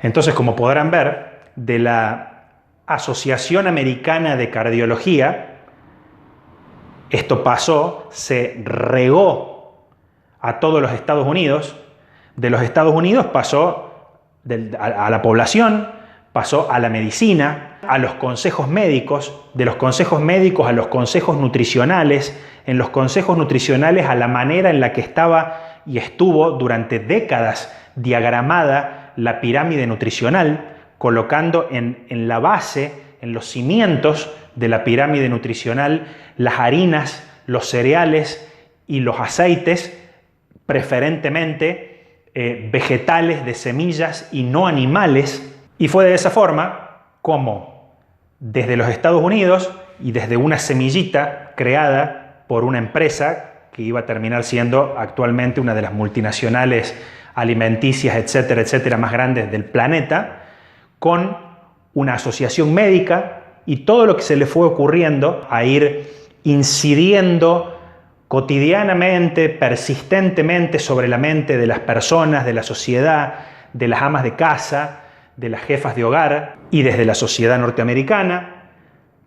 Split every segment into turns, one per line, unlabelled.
Entonces, como podrán ver, de la Asociación Americana de Cardiología, esto pasó, se regó a todos los Estados Unidos. De los Estados Unidos pasó a la población, pasó a la medicina, a los consejos médicos, de los consejos médicos a los consejos nutricionales, en los consejos nutricionales a la manera en la que estaba y estuvo durante décadas diagramada la pirámide nutricional, colocando en la base, en los cimientos de la pirámide nutricional, las harinas, los cereales y los aceites, preferentemente vegetales de semillas y no animales. Y fue de esa forma como desde los Estados Unidos y desde una semillita creada por una empresa que iba a terminar siendo actualmente una de las multinacionales alimenticias, etcétera, etcétera, más grandes del planeta, con una asociación médica y todo lo que se le fue ocurriendo a ir incidiendo cotidianamente, persistentemente sobre la mente de las personas, de la sociedad, de las amas de casa, de las jefas de hogar y desde la sociedad norteamericana,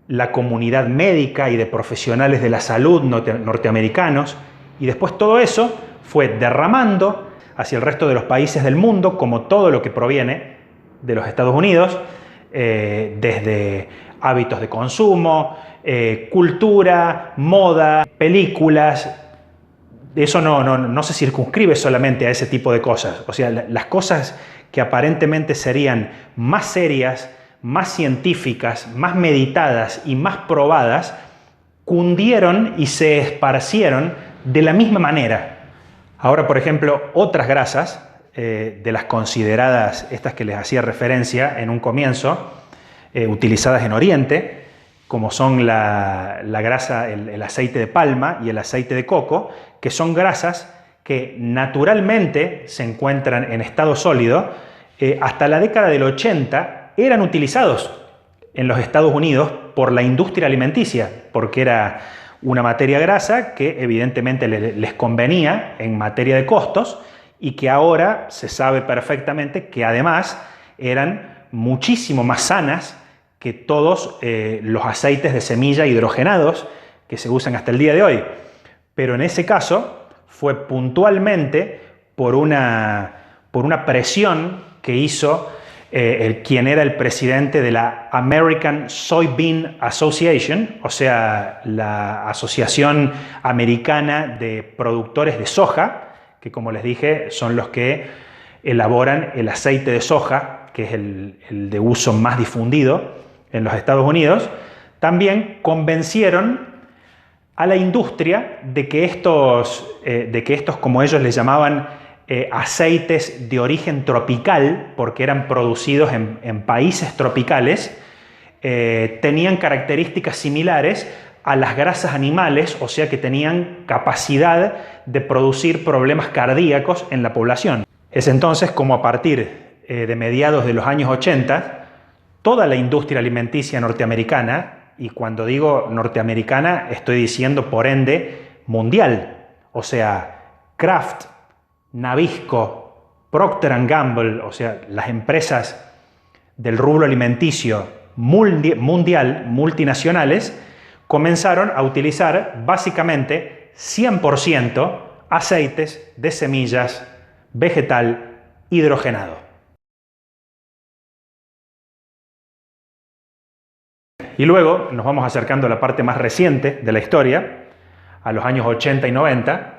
la comunidad médica y de profesionales de la salud norteamericanos, y después todo eso fue derramando hacia el resto de los países del mundo, como todo lo que proviene de los Estados Unidos, desde hábitos de consumo, cultura, moda, películas. Eso no se circunscribe solamente a ese tipo de cosas. O sea, las cosas que aparentemente serían más serias, más científicas, más meditadas y más probadas, cundieron y se esparcieron de la misma manera. Ahora, por ejemplo, otras grasas, de las consideradas, estas que les hacía referencia en un comienzo, utilizadas en Oriente, como son la grasa, el aceite de palma y el aceite de coco, que son grasas que naturalmente se encuentran en estado sólido. Hasta la década del 80 eran utilizados en los Estados Unidos por la industria alimenticia, porque era una materia grasa que evidentemente les convenía en materia de costos y que ahora se sabe perfectamente que además eran muchísimo más sanas que todos los aceites de semilla hidrogenados que se usan hasta el día de hoy. Pero en ese caso fue puntualmente por una presión que hizo quien era el presidente de la American Soybean Association, o sea, la Asociación Americana de Productores de Soja, que como les dije son los que elaboran el aceite de soja, que es el de uso más difundido en los Estados Unidos. También convencieron a la industria de que estos, como ellos les llamaban, aceites de origen tropical, porque eran producidos en países tropicales, tenían características similares a las grasas animales, o sea que tenían capacidad de producir problemas cardíacos en la población. Es entonces como a partir de mediados de los años 80, toda la industria alimenticia norteamericana, y cuando digo norteamericana estoy diciendo por ende mundial, o sea, Kraft, Nabisco, Procter & Gamble, o sea, las empresas del rubro alimenticio mundial, multinacionales, comenzaron a utilizar básicamente 100% aceites de semillas vegetal hidrogenado. Y luego nos vamos acercando a la parte más reciente de la historia, a los años 80 y 90,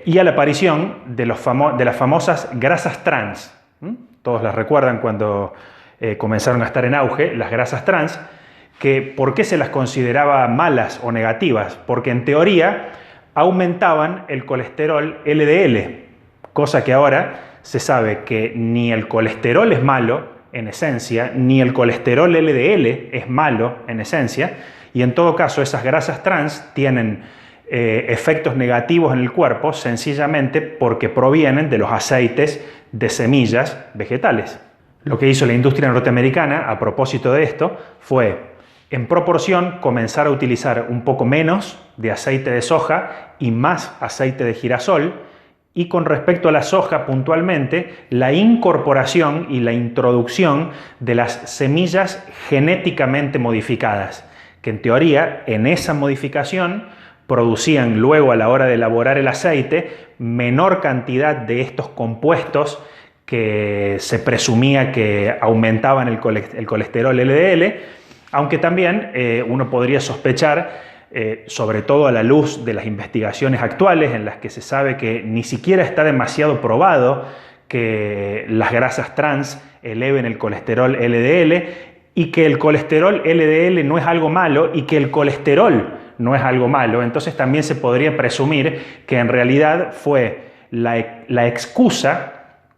y a la aparición de las famosas grasas trans. Todos las recuerdan cuando comenzaron a estar en auge, las grasas trans, que ¿por qué se las consideraba malas o negativas? Porque en teoría aumentaban el colesterol LDL, cosa que ahora se sabe que ni el colesterol es malo en esencia, ni el colesterol LDL es malo en esencia, y en todo caso esas grasas trans tienen efectos negativos en el cuerpo sencillamente porque provienen de los aceites de semillas vegetales. Lo que hizo la industria norteamericana a propósito de esto fue, en proporción, comenzar a utilizar un poco menos de aceite de soja y más aceite de girasol, y con respecto a la soja puntualmente, la incorporación y la introducción de las semillas genéticamente modificadas, que en teoría en esa modificación producían luego a la hora de elaborar el aceite menor cantidad de estos compuestos que se presumía que aumentaban el colesterol LDL, aunque también uno podría sospechar, sobre todo a la luz de las investigaciones actuales en las que se sabe que ni siquiera está demasiado probado que las grasas trans eleven el colesterol LDL y que el colesterol LDL no es algo malo y que el colesterol no es algo malo. Entonces también se podría presumir que en realidad fue la excusa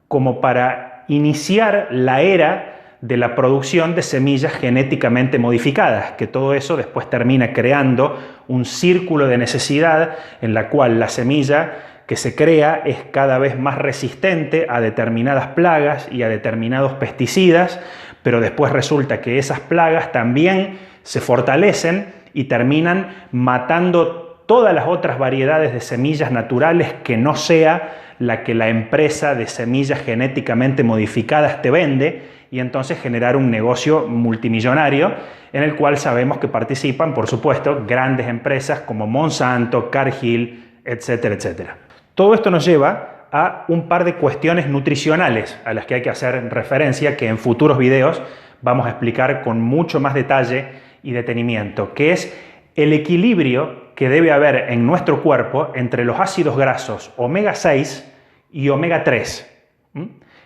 como para iniciar la era de la producción de semillas genéticamente modificadas, que todo eso después termina creando un círculo de necesidad en la cual la semilla que se crea es cada vez más resistente a determinadas plagas y a determinados pesticidas, pero después resulta que esas plagas también se fortalecen y terminan matando todas las otras variedades de semillas naturales que no sea la que la empresa de semillas genéticamente modificadas te vende, y entonces generar un negocio multimillonario en el cual sabemos que participan, por supuesto, grandes empresas como Monsanto, Cargill, etcétera, etcétera. Todo esto nos lleva a un par de cuestiones nutricionales a las que hay que hacer referencia, que en futuros videos vamos a explicar con mucho más detalle y detenimiento, que es el equilibrio que debe haber en nuestro cuerpo entre los ácidos grasos omega 6 y omega 3.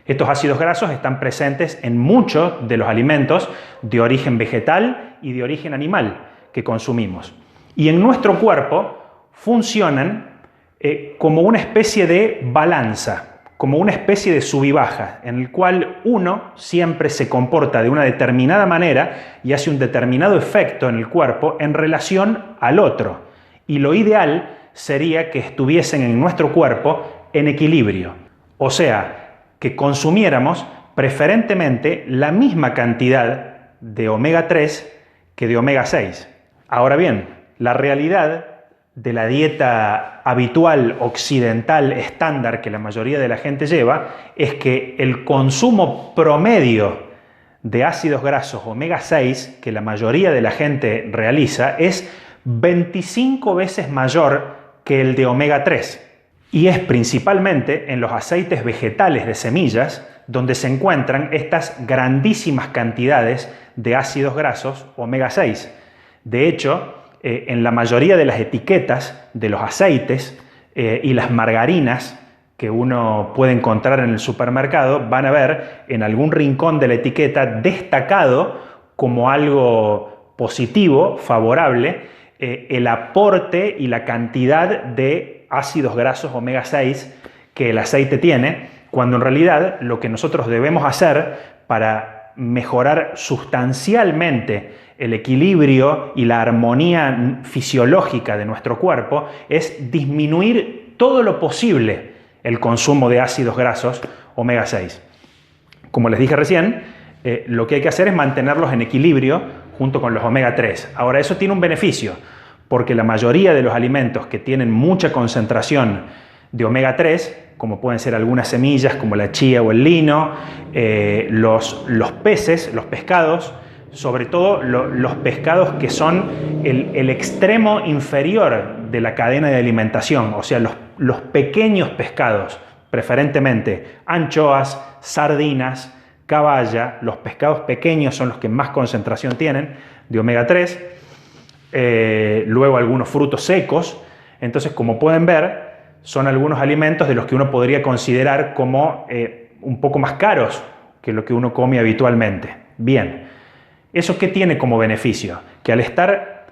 Estos ácidos grasos están presentes en muchos de los alimentos de origen vegetal y de origen animal que consumimos. Y en nuestro cuerpo funcionan como una especie de balanza, como una especie de sub y baja, en el cual uno siempre se comporta de una determinada manera y hace un determinado efecto en el cuerpo en relación al otro. Y lo ideal sería que estuviesen en nuestro cuerpo en equilibrio. O sea, que consumiéramos preferentemente la misma cantidad de omega 3 que de omega 6. Ahora bien, la realidad de la dieta habitual occidental estándar que la mayoría de la gente lleva es que el consumo promedio de ácidos grasos omega 6 que la mayoría de la gente realiza es 25 veces mayor que el de omega 3. Y es principalmente en los aceites vegetales de semillas donde se encuentran estas grandísimas cantidades de ácidos grasos omega 6. De hecho, en la mayoría de las etiquetas de los aceites y las margarinas que uno puede encontrar en el supermercado, van a ver en algún rincón de la etiqueta destacado como algo positivo, favorable, el aporte y la cantidad de ácidos grasos omega 6 que el aceite tiene, cuando en realidad lo que nosotros debemos hacer para mejorar sustancialmente el equilibrio y la armonía fisiológica de nuestro cuerpo es disminuir todo lo posible el consumo de ácidos grasos omega 6. Como les dije recién, lo que hay que hacer es mantenerlos en equilibrio junto con los omega 3. Ahora, eso tiene un beneficio, porque la mayoría de los alimentos que tienen mucha concentración de omega 3, como pueden ser algunas semillas como la chía o el lino, los peces, los pescados, sobre todo los pescados que son el extremo inferior de la cadena de alimentación, o sea, los pequeños pescados, preferentemente anchoas, sardinas, caballa, los pescados pequeños son los que más concentración tienen de omega 3, luego algunos frutos secos. Entonces, como pueden ver, son algunos alimentos de los que uno podría considerar como un poco más caros que lo que uno come habitualmente. Bien, ¿eso qué tiene como beneficio? Que al estar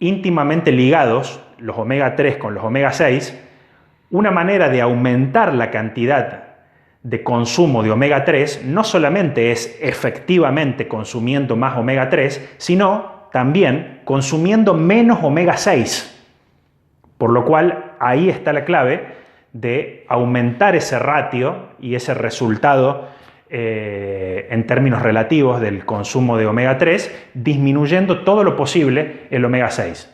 íntimamente ligados los omega 3 con los omega 6, una manera de aumentar la cantidad de consumo de omega 3 no solamente es efectivamente consumiendo más omega 3, sino también consumiendo menos omega 6. Por lo cual ahí está la clave de aumentar ese ratio y ese resultado en términos relativos del consumo de omega 3, disminuyendo todo lo posible el omega 6.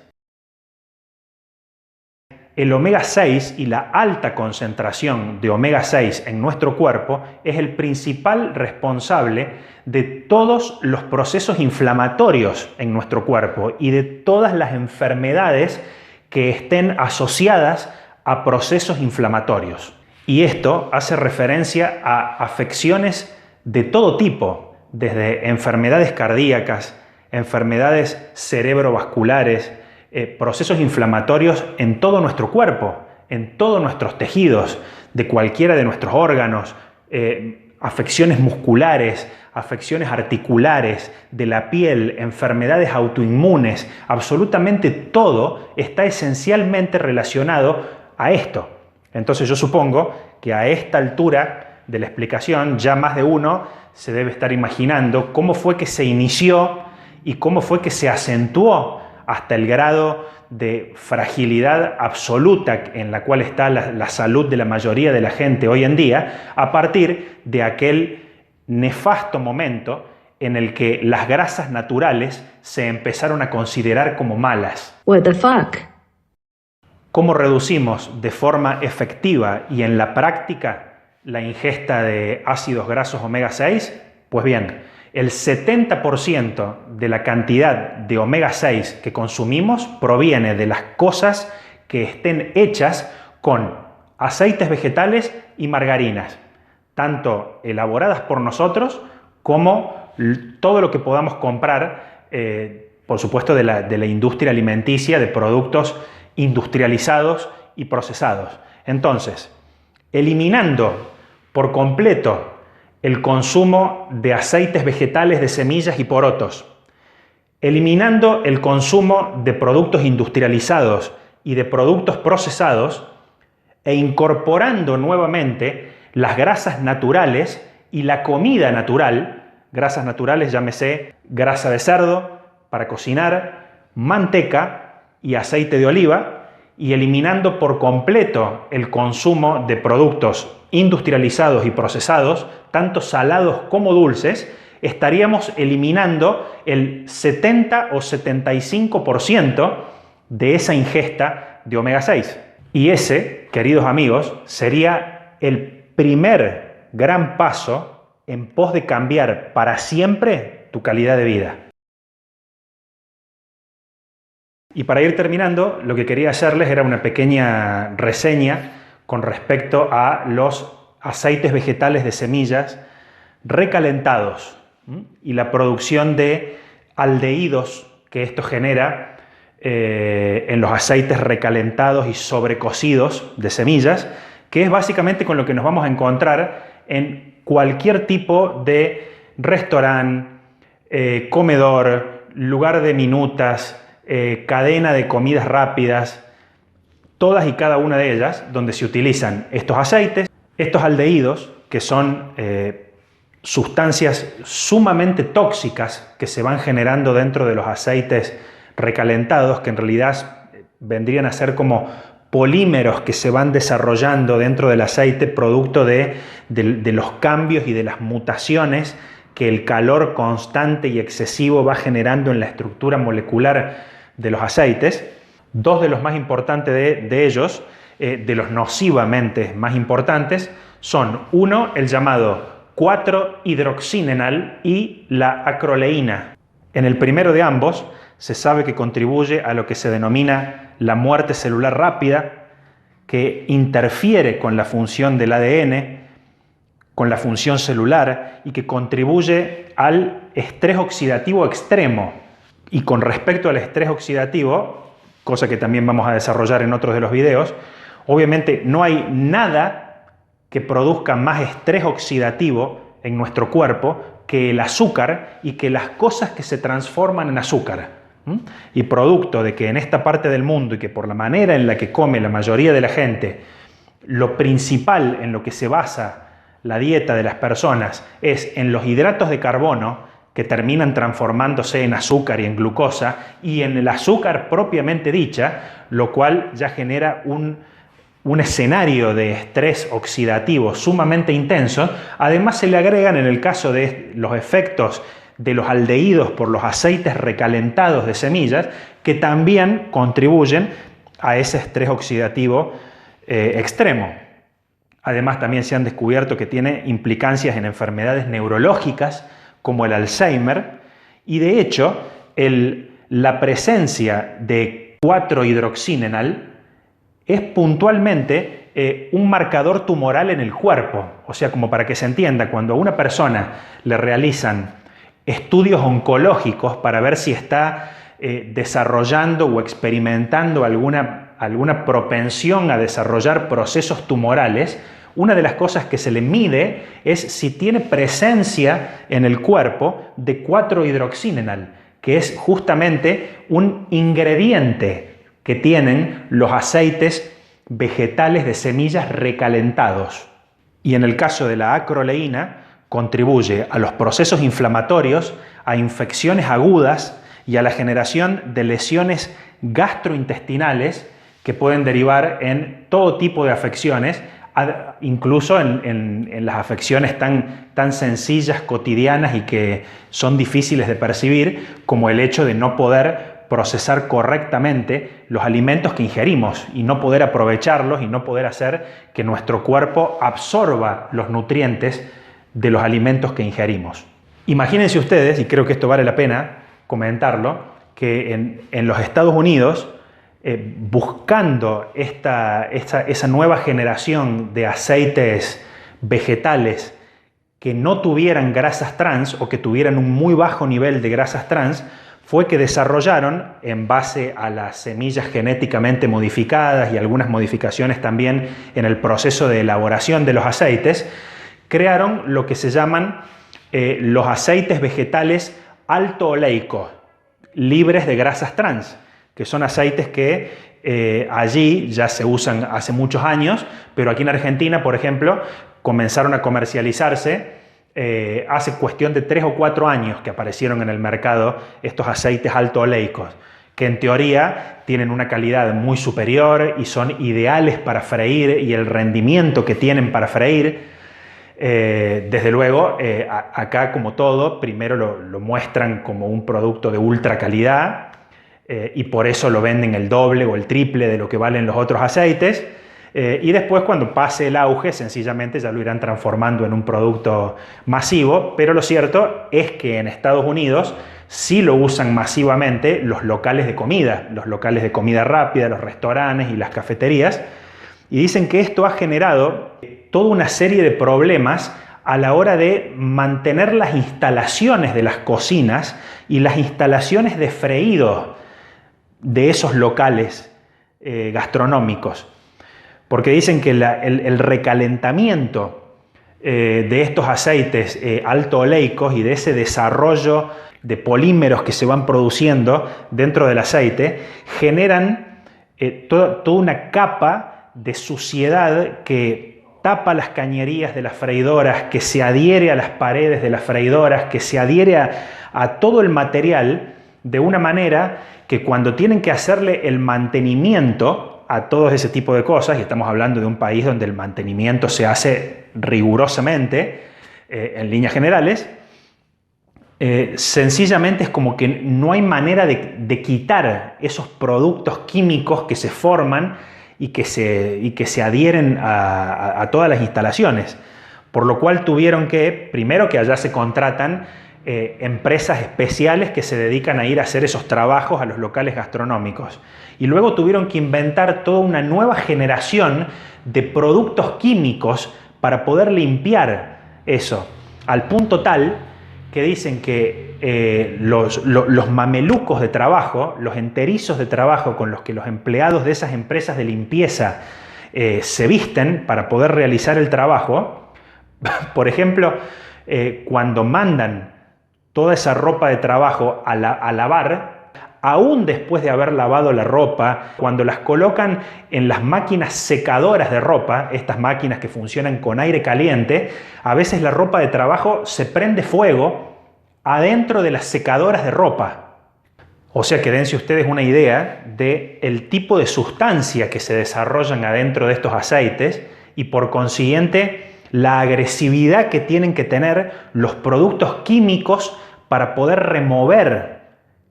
el omega 6 y la alta concentración de omega 6 en nuestro cuerpo es el principal responsable de todos los procesos inflamatorios en nuestro cuerpo y de todas las enfermedades que estén asociadas a procesos inflamatorios. Y esto hace referencia a afecciones de todo tipo, desde enfermedades cardíacas, enfermedades cerebrovasculares, procesos inflamatorios en todo nuestro cuerpo, en todos nuestros tejidos, de cualquiera de nuestros órganos, afecciones musculares, afecciones articulares, de la piel, enfermedades autoinmunes, absolutamente todo está esencialmente relacionado a esto. Entonces yo supongo que a esta altura de la explicación ya más de uno se debe estar imaginando cómo fue que se inició y cómo fue que se acentuó hasta el grado de fragilidad absoluta en la cual está la salud de la mayoría de la gente hoy en día, a partir de aquel nefasto momento en el que las grasas naturales se empezaron a considerar como malas.
What the fuck?
¿Cómo reducimos de forma efectiva y en la práctica la ingesta de ácidos grasos omega 6? Pues bien, el 70% de la cantidad de omega 6 que consumimos proviene de las cosas que estén hechas con aceites vegetales y margarinas, tanto elaboradas por nosotros como todo lo que podamos comprar, por supuesto, de la industria alimenticia, de productos industrializados y procesados. Entonces, eliminando por completo el consumo de aceites vegetales de semillas y porotos, eliminando el consumo de productos industrializados y de productos procesados e incorporando nuevamente las grasas naturales y la comida natural, grasas naturales, llámese grasa de cerdo para cocinar, manteca y aceite de oliva, y eliminando por completo el consumo de productos industrializados y procesados, tanto salados como dulces, estaríamos eliminando el 70 o 75% de esa ingesta de omega 6. Y ese, queridos amigos, sería el primer gran paso en pos de cambiar para siempre tu calidad de vida. Y para ir terminando, lo que quería hacerles era una pequeña reseña con respecto a los aceites vegetales de semillas recalentados y la producción de aldehídos que esto genera en los aceites recalentados y sobrecocidos de semillas, que es básicamente con lo que nos vamos a encontrar en cualquier tipo de restaurante, comedor, lugar de minutas, cadena de comidas rápidas, todas y cada una de ellas donde se utilizan estos aceites, estos aldehídos, que son sustancias sumamente tóxicas que se van generando dentro de los aceites recalentados, que en realidad vendrían a ser como polímeros que se van desarrollando dentro del aceite producto de los cambios y de las mutaciones que el calor constante y excesivo va generando en la estructura molecular de los aceites. Dos de los más importantes de ellos, de los nocivamente más importantes, son uno, el llamado 4-hidroxinenal y la acroleína. En el primero de ambos se sabe que contribuye a lo que se denomina la muerte celular rápida, que interfiere con la función del ADN, con la función celular y que contribuye al estrés oxidativo extremo. Y con respecto al estrés oxidativo, cosa que también vamos a desarrollar en otros de los videos, obviamente no hay nada que produzca más estrés oxidativo en nuestro cuerpo que el azúcar y que las cosas que se transforman en azúcar. Y producto de que en esta parte del mundo y que por la manera en la que come la mayoría de la gente, lo principal en lo que se basa la dieta de las personas es en los hidratos de carbono que terminan transformándose en azúcar y en glucosa y en el azúcar propiamente dicha, lo cual ya genera un escenario de estrés oxidativo sumamente intenso. Además se le agregan, en el caso de los efectos de los aldehídos por los aceites recalentados de semillas, que también contribuyen a ese estrés oxidativo extremo. Además, también se han descubierto que tiene implicancias en enfermedades neurológicas como el Alzheimer, y de hecho la presencia de 4-hidroxinenal es puntualmente un marcador tumoral en el cuerpo. O sea, como para que se entienda, cuando a una persona le realizan estudios oncológicos para ver si está desarrollando o experimentando alguna propensión a desarrollar procesos tumorales, una de las cosas que se le mide es si tiene presencia en el cuerpo de 4-hidroxinenal, que es justamente un ingrediente que tienen los aceites vegetales de semillas recalentados. Y en el caso de la acroleína, contribuye a los procesos inflamatorios, a infecciones agudas y a la generación de lesiones gastrointestinales que pueden derivar en todo tipo de afecciones, incluso en las afecciones tan sencillas, cotidianas y que son difíciles de percibir, como el hecho de no poder procesar correctamente los alimentos que ingerimos y no poder aprovecharlos y no poder hacer que nuestro cuerpo absorba los nutrientes de los alimentos que ingerimos. Imagínense ustedes, y creo que esto vale la pena comentarlo, que en los Estados Unidos, buscando esa nueva generación de aceites vegetales que no tuvieran grasas trans o que tuvieran un muy bajo nivel de grasas trans, fue que desarrollaron, en base a las semillas genéticamente modificadas y algunas modificaciones también en el proceso de elaboración de los aceites, crearon lo que se llaman los aceites vegetales alto oleico, libres de grasas trans, que son aceites que allí ya se usan hace muchos años, pero aquí en Argentina, por ejemplo, comenzaron a comercializarse hace cuestión de 3 o 4 años que aparecieron en el mercado estos aceites alto oleicos, que en teoría tienen una calidad muy superior y son ideales para freír, y el rendimiento que tienen para freír, desde luego, acá como todo, primero lo muestran como un producto de ultra calidad, y por eso lo venden el doble o el triple de lo que valen los otros aceites, y después, cuando pase el auge, sencillamente ya lo irán transformando en un producto masivo. Pero lo cierto es que en Estados Unidos sí lo usan masivamente los locales de comida rápida, los restaurantes y las cafeterías, y dicen que esto ha generado toda una serie de problemas a la hora de mantener las instalaciones de las cocinas y las instalaciones de freído de esos locales gastronómicos. Porque dicen que el recalentamiento de estos aceites alto oleicos y de ese desarrollo de polímeros que se van produciendo dentro del aceite generan toda una capa de suciedad que tapa las cañerías de las freidoras, que se adhiere a las paredes de las freidoras, que se adhiere a todo el material, de una manera que cuando tienen que hacerle el mantenimiento a todo ese tipo de cosas, y estamos hablando de un país donde el mantenimiento se hace rigurosamente, en líneas generales, sencillamente es como que no hay manera de quitar esos productos químicos que se forman y que se adhieren a todas las instalaciones. Por lo cual tuvieron que, primero, que allá se contratan empresas especiales que se dedican a ir a hacer esos trabajos a los locales gastronómicos. Y luego tuvieron que inventar toda una nueva generación de productos químicos para poder limpiar eso, al punto tal que dicen que los mamelucos de trabajo, los enterizos de trabajo con los que los empleados de esas empresas de limpieza se visten para poder realizar el trabajo, por ejemplo, cuando mandan toda esa ropa de trabajo a lavar, aún después de haber lavado la ropa, cuando las colocan en las máquinas secadoras de ropa, estas máquinas que funcionan con aire caliente, a veces la ropa de trabajo se prende fuego adentro de las secadoras de ropa. O sea que dense ustedes una idea del tipo de sustancia que se desarrollan adentro de estos aceites y, por consiguiente, la agresividad que tienen que tener los productos químicos para poder remover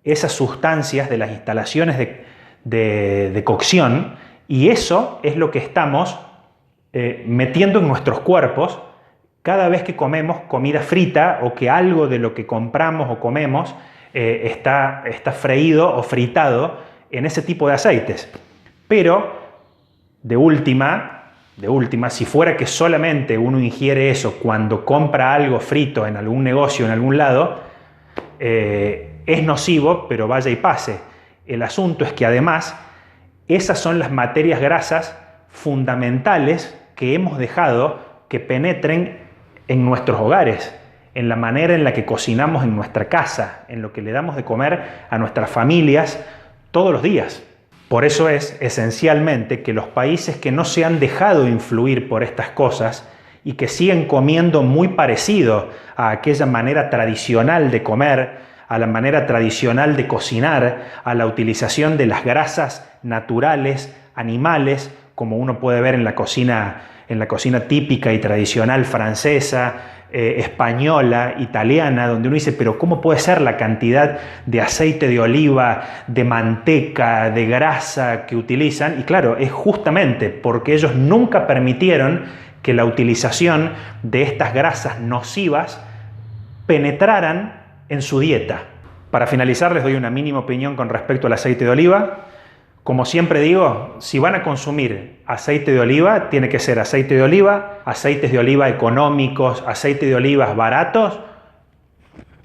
esas sustancias de las instalaciones de cocción, y eso es lo que estamos metiendo en nuestros cuerpos cada vez que comemos comida frita o que algo de lo que compramos o comemos está freído o fritado en ese tipo de aceites. Pero, de última, si fuera que solamente uno ingiere eso cuando compra algo frito en algún negocio, en algún lado, es nocivo, pero vaya y pase. El asunto es que además esas son las materias grasas fundamentales que hemos dejado que penetren en nuestros hogares, en la manera en la que cocinamos en nuestra casa, en lo que le damos de comer a nuestras familias todos los días. Por eso es esencialmente que los países que no se han dejado influir por estas cosas y que siguen comiendo muy parecido a aquella manera tradicional de comer, a la manera tradicional de cocinar, a la utilización de las grasas naturales, animales, como uno puede ver en la cocina típica y tradicional francesa, española, italiana, donde uno dice, pero ¿cómo puede ser la cantidad de aceite de oliva, de manteca, de grasa que utilizan? Y claro, es justamente porque ellos nunca permitieron que la utilización de estas grasas nocivas penetraran en su dieta. Para finalizar, les doy una mínima opinión con respecto al aceite de oliva. Como siempre digo, si van a consumir aceite de oliva, tiene que ser aceite de oliva, aceites de oliva económicos, aceite de olivas baratos.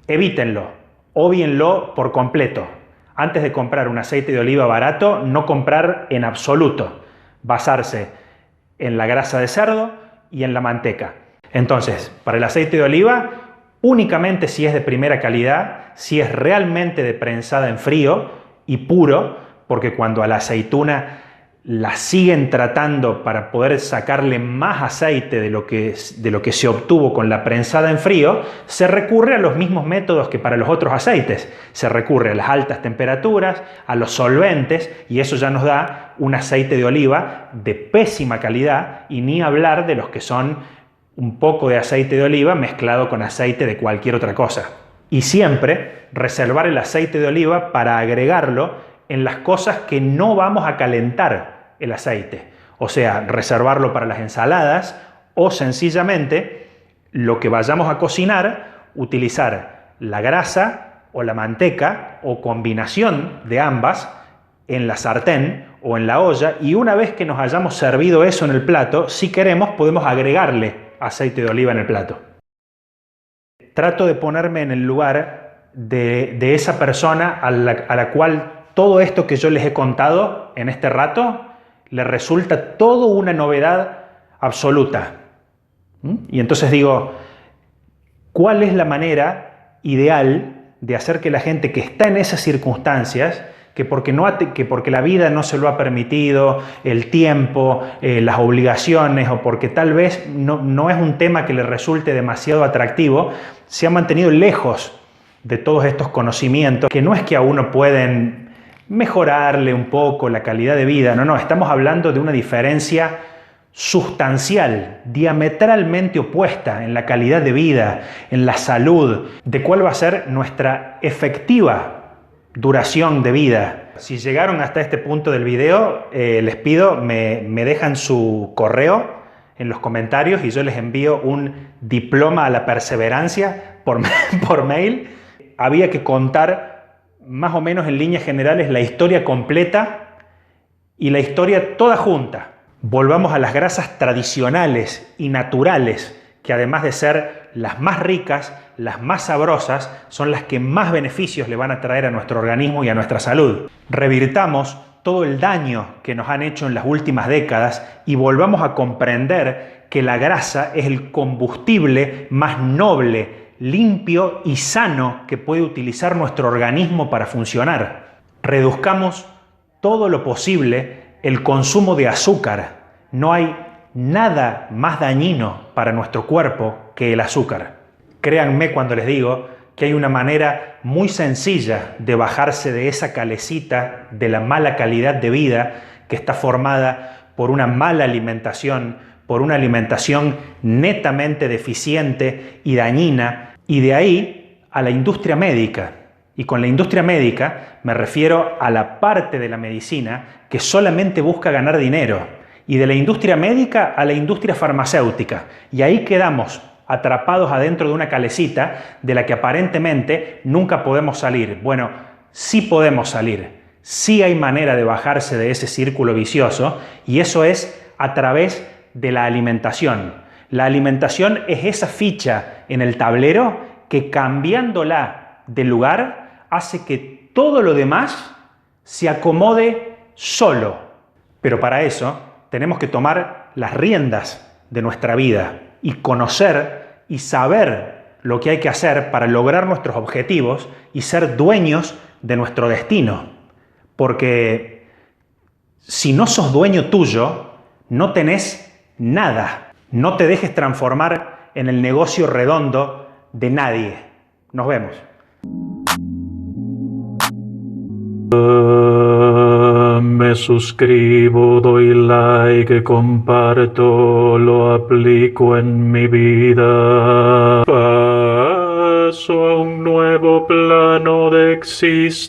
Evítenlo, obvíenlo por completo. Antes de comprar un aceite de oliva barato, no comprar en absoluto. Basarse en la grasa de cerdo y en la manteca. Entonces, para el aceite de oliva, únicamente si es de primera calidad, si es realmente de prensada en frío y puro, porque cuando a la aceituna la siguen tratando para poder sacarle más aceite de lo que se obtuvo con la prensada en frío, se recurre a los mismos métodos que para los otros aceites. Se recurre a las altas temperaturas, a los solventes, y eso ya nos da un aceite de oliva de pésima calidad, y ni hablar de los que son un poco de aceite de oliva mezclado con aceite de cualquier otra cosa. Y siempre reservar el aceite de oliva para agregarlo en las cosas que no vamos a calentar el aceite. O sea, reservarlo para las ensaladas o sencillamente lo que vayamos a cocinar, utilizar la grasa o la manteca o combinación de ambas en la sartén o en la olla, y una vez que nos hayamos servido eso en el plato, si queremos podemos agregarle aceite de oliva en el plato. Trato de ponerme en el lugar de esa persona a la cual todo esto que yo les he contado en este rato le resulta todo una novedad absoluta. Y entonces digo, ¿cuál es la manera ideal de hacer que la gente que está en esas circunstancias, que porque la vida no se lo ha permitido, el tiempo, las obligaciones, o porque tal vez no es un tema que le resulte demasiado atractivo, se ha mantenido lejos de todos estos conocimientos, que no es que a uno pueden mejorarle un poco la calidad de vida, no, estamos hablando de una diferencia sustancial, diametralmente opuesta en la calidad de vida, en la salud, de cuál va a ser nuestra efectiva duración de vida. Si llegaron hasta este punto del video, les pido me dejan su correo en los comentarios y yo les envío un diploma a la perseverancia por mail. Había que contar más o menos en líneas generales la historia completa y la historia toda junta. Volvamos a las grasas tradicionales y naturales, que además de ser las más ricas, las más sabrosas, son las que más beneficios le van a traer a nuestro organismo y a nuestra salud. Revirtamos todo el daño que nos han hecho en las últimas décadas y volvamos a comprender que la grasa es el combustible más noble, limpio y sano que puede utilizar nuestro organismo para funcionar. Reduzcamos todo lo posible el consumo de azúcar. No hay nada más dañino para nuestro cuerpo que el azúcar. Créanme cuando les digo que hay una manera muy sencilla de bajarse de esa calecita de la mala calidad de vida que está formada por una mala alimentación, por una alimentación netamente deficiente y dañina, y de ahí a la industria médica, Y con la industria médica me refiero a la parte de la medicina que solamente busca ganar dinero. Y de la industria médica a la industria farmacéutica. Y ahí quedamos atrapados adentro de una calecita de la que aparentemente nunca podemos salir. Bueno, sí podemos salir. Sí hay manera de bajarse de ese círculo vicioso y eso es a través de la alimentación. La alimentación es esa ficha en el tablero que cambiándola de lugar hace que todo lo demás se acomode solo. Pero para eso tenemos que tomar las riendas de nuestra vida y conocer y saber lo que hay que hacer para lograr nuestros objetivos y ser dueños de nuestro destino. Porque si no sos dueño tuyo, no tenés nada. No te dejes transformar en el negocio redondo de nadie. Nos vemos.
Me suscribo, doy like, comparto, lo aplico en mi vida. Paso a un nuevo plano de existencia.